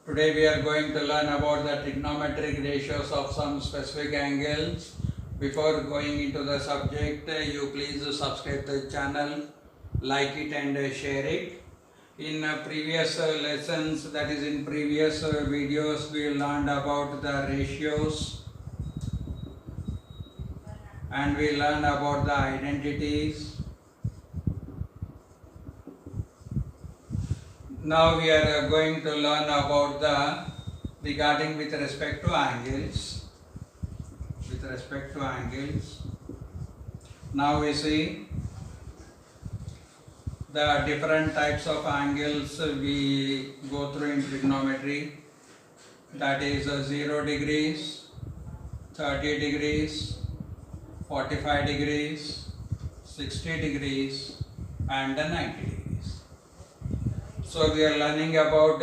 Today we are going to learn about the trigonometric ratios of some specific angles. Before going into the subject, you please subscribe to the channel, like it and share it. In previous lessons, that is in previous videos, we learned about the ratios and we learned about the identities. Now we are going to learn about the regarding with respect to angles. With respect to angles. Now we see the different types of angles we go through in trigonometry. That is 0 degrees, 30 degrees, 45 degrees, 60 degrees and 90 degrees. So we are learning about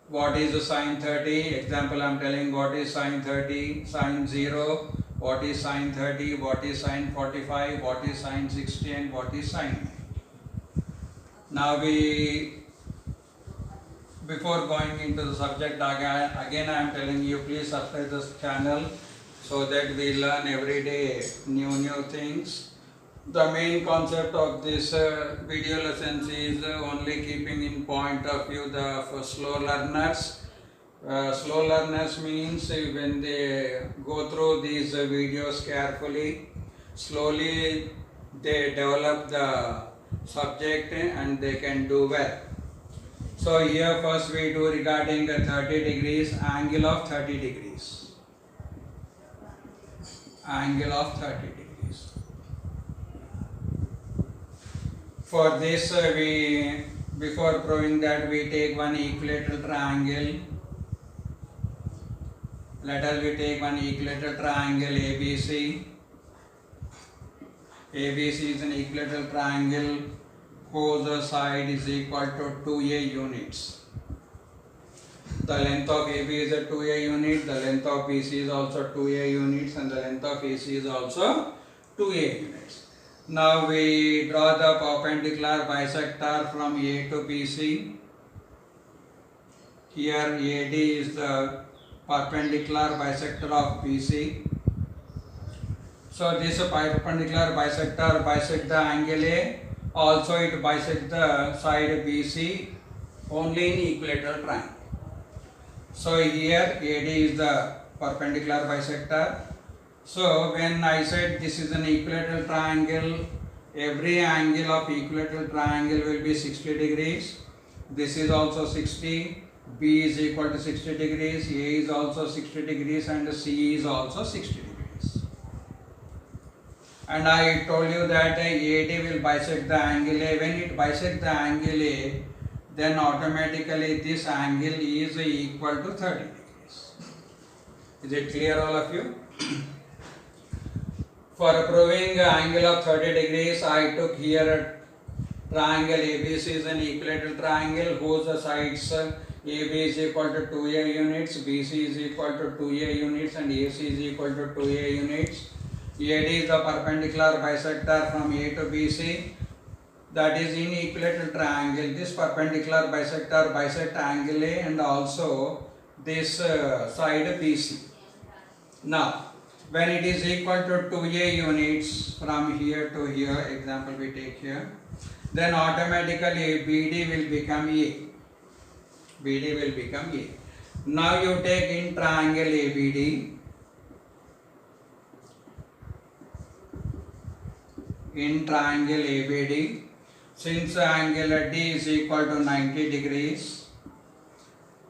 what is sine 30. Example, I am telling what is sine 30, sine 0, what is sine 30, what is sine 45, what is sine 60 and what is sine 90. Now before going into the subject again I am telling you, please subscribe this channel so that we learn every day new things. The main concept of this video lessons is only keeping in point of view for slow learners. Slow learners means when they go through these videos carefully, slowly they develop the subject and they can do well. So here first we do regarding 30 degrees, angle of 30 degrees. Angle of 30 degrees. For this before proving that, we take one equilateral triangle. Let us take one equilateral triangle ABC. ABC is an equilateral triangle whose side is equal to 2a units. The length of AB is a 2a unit, the length of BC is also 2a units and the length of AC is also 2a units. Now we draw the perpendicular bisector from A to BC. Here AD is the perpendicular bisector of BC. So this perpendicular bisector bisects the angle A, also it bisects the side BC only in equilateral triangle. So here AD is the perpendicular bisector. So when I said this is an equilateral triangle, every angle of equilateral triangle will be 60 degrees. This is also 60, B is equal to 60 degrees, A is also 60 degrees and C is also 60 degrees. And I told you that AD will bisect the angle A. When it bisects the angle A, then automatically this angle is equal to 30 degrees. Is it clear, all of you? For proving angle of 30 degrees, I took here a triangle ABC is an equilateral triangle whose sides AB is equal to 2a units, BC is equal to 2a units and AC is equal to 2a units. AD is the perpendicular bisector from A to BC, that is in equilateral triangle. This perpendicular bisector bisects angle A and also this side BC. Now when it is equal to 2a units from here to here, example we take here, then automatically BD will become A. BD will become A. Now you take in triangle ABD. In triangle ABD, since angle D is equal to 90 degrees,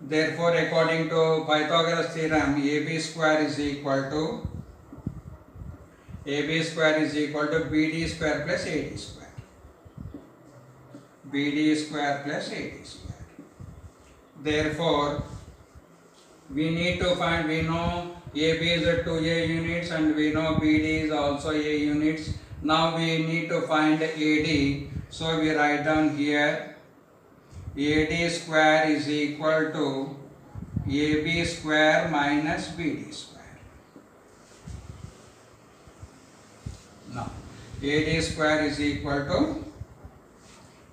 therefore according to Pythagoras theorem, AB square is equal to BD square plus AD square. BD square plus AD square. Therefore, we need to find, we know AB is a 2a units and we know BD is also a units. Now we need to find AD. So we write down here AD square is equal to AB square minus BD square. Now AD square is equal to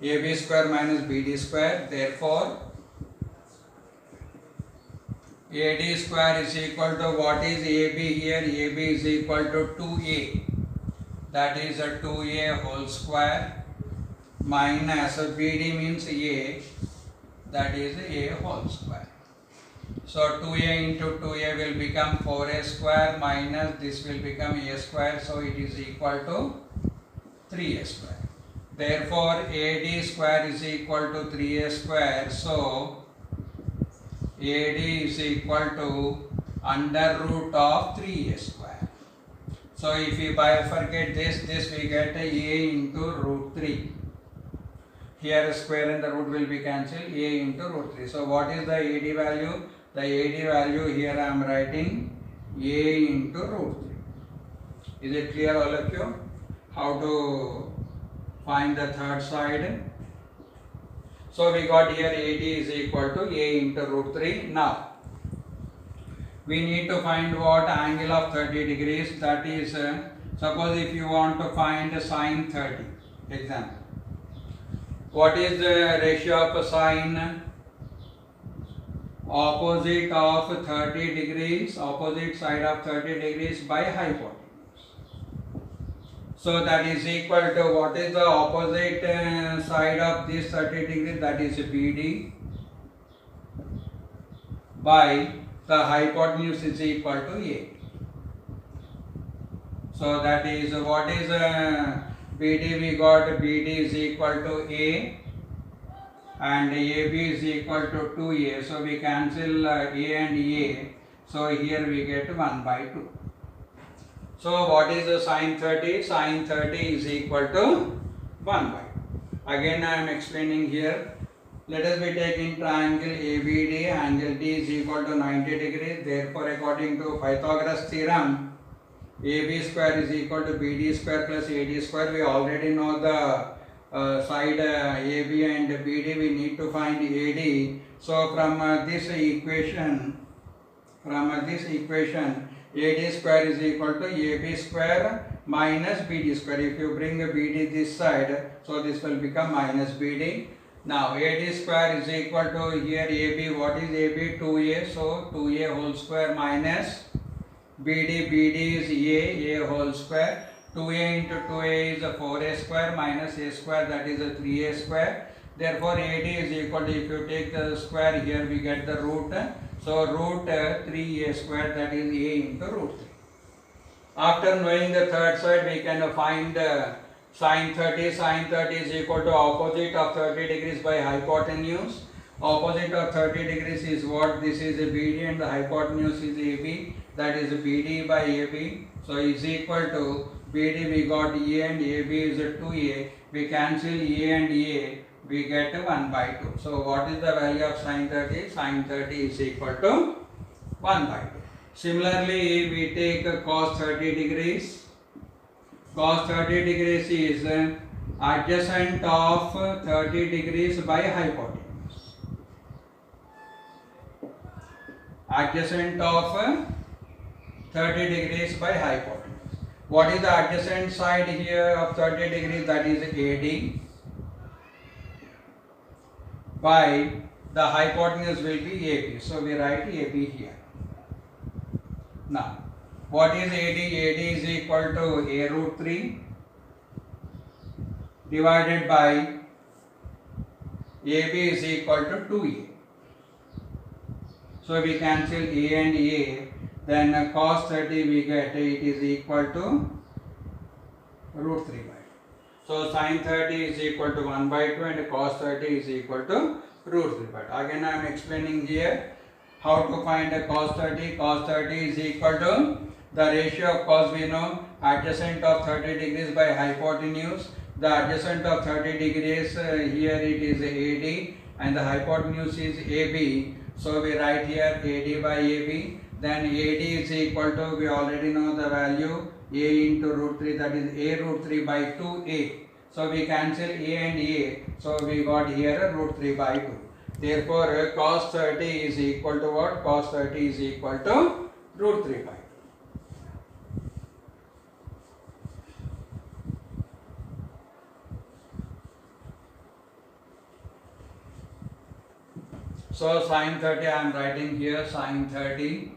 AB square minus BD square. Therefore AD square is equal to what is AB here? AB is equal to 2A. That is a 2A whole square minus BD means A. That is A whole square. So 2A into 2A will become 4A square minus this will become A square. So it is equal to 3A square. Therefore AD square is equal to 3A square. So AD is equal to under root of 3A square. So if we bifurcate this we get A into root 3. Here a square and the root will be cancelled. A into root 3. So what is the AD value? The AD value here I am writing A into root 3. Is it clear all of you? How to find the third side? So we got here AD is equal to A into root 3. Now we need to find what angle of 30 degrees. That is suppose if you want to find sine 30. Example. What is the ratio of sine? Opposite of 30 degrees, opposite side of 30 degrees by hypotenuse. So that is equal to what is the opposite side of this 30 degrees? That is BD by the hypotenuse is equal to A. So that is what is BD? We got BD is equal to A and AB is equal to 2A. So we cancel A and A. So here we get 1 by 2. So what is the sine 30? Sine 30 is equal to 1 by 2. Again I am explaining here. Let us be taking triangle ABD. Angle D is equal to 90 degrees. Therefore according to Pythagoras theorem, AB square is equal to BD square plus AD square. We already know the side AB and BD. We need to find AD. So from this equation, AD square is equal to AB square minus BD square. If you bring BD this side, so this will become minus BD. Now AD square is equal to here AB. What is AB? 2A. So 2A whole square minus BD is A whole square. 2A into 2A is a 4A square minus A square, that is a 3A square. Therefore AD is equal to, if you take the square here we get the root. So root 3A square, that is A into root 3. After knowing the third side we can find sine 30. Sine 30 is equal to opposite of 30 degrees by hypotenuse. Opposite of 30 degrees is what? This is a BD and the hypotenuse is AB. That is BD by AB. So is equal to BD we got A and AB is 2A. We cancel A and A. We get 1 by 2. So what is the value of sine 30? Sine 30 is equal to 1 by 2. Similarly we take cos 30 degrees. Cos 30 degrees is adjacent of 30 degrees by hypotenuse. Adjacent of 30 degrees by hypotenuse. What is the adjacent side here of 30 degrees? That is AD by the hypotenuse will be AB. So we write AB here. Now what is AD? AD is equal to A root 3 divided by AB is equal to 2A. So we cancel A and A. Then cos 30 we get it is equal to root 3 by 2. So sine 30 is equal to 1 by 2 and cos 30 is equal to root 3 by 2. Again I am explaining here how to find a cos 30. Cos 30 is equal to the ratio of cos we know, adjacent of 30 degrees by hypotenuse. The adjacent of 30 degrees here it is AD and the hypotenuse is AB. So we write here AD by AB. Then AD is equal to, we already know the value, A into root 3, that is A root 3 by 2A. So we cancel A and A. So we got here root 3 by 2. Therefore cos 30 is equal to what? Cos 30 is equal to root 3 by 2. So sine 30 I am writing here, sine 30.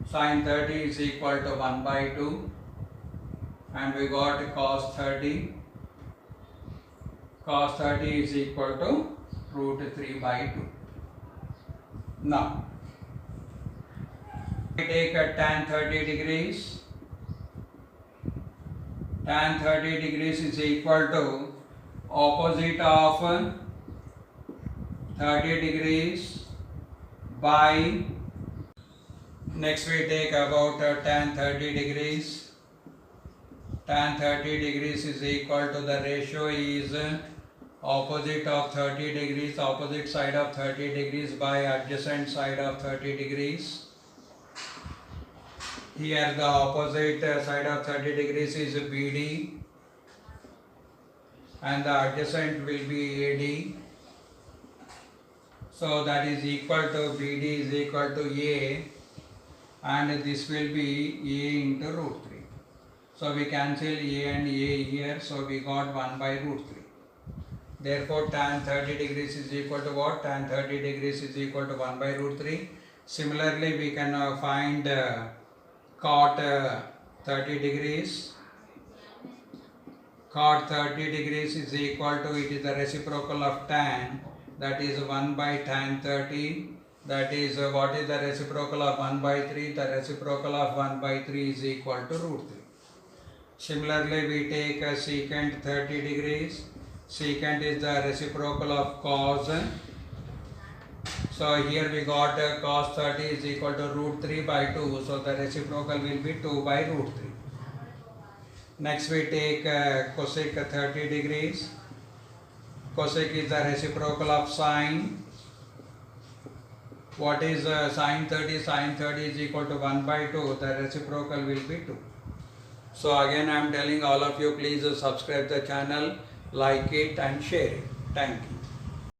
Sine 30 is equal to 1 by 2, and we got cos 30. Cos 30 is equal to root 3 by 2. Now, we take a tan 30 degrees. Tan 30 degrees is equal to opposite of 30 degrees by, next we take about tan 30 degrees. Tan 30 degrees is equal to, the ratio is opposite of 30 degrees, opposite side of 30 degrees by adjacent side of 30 degrees. Here the opposite side of 30 degrees is BD and the adjacent will be AD. So that is equal to, BD is equal to A, and this will be A into root 3. So we cancel A and A here, so we got 1 by root 3. Therefore tan 30 degrees is equal to what? Tan 30 degrees is equal to 1 by root 3. Similarly, we can find cot 30 degrees. Cot 30 degrees is equal to, it is the reciprocal of tan, that is 1 by tan 30. That is what is the reciprocal of 1 by 3? The reciprocal of 1 by 3 is equal to root 3. Similarly, we take a secant 30 degrees. Secant is the reciprocal of cos. So here we got cos 30 is equal to root 3 by 2. So the reciprocal will be 2 by root 3. Next we take cosec 30 degrees. Cosec is the reciprocal of sine. What is sine 30? Sine 30 is equal to 1 by 2. The reciprocal will be 2. So again I am telling all of you, please subscribe the channel, like it and share it. Thank you.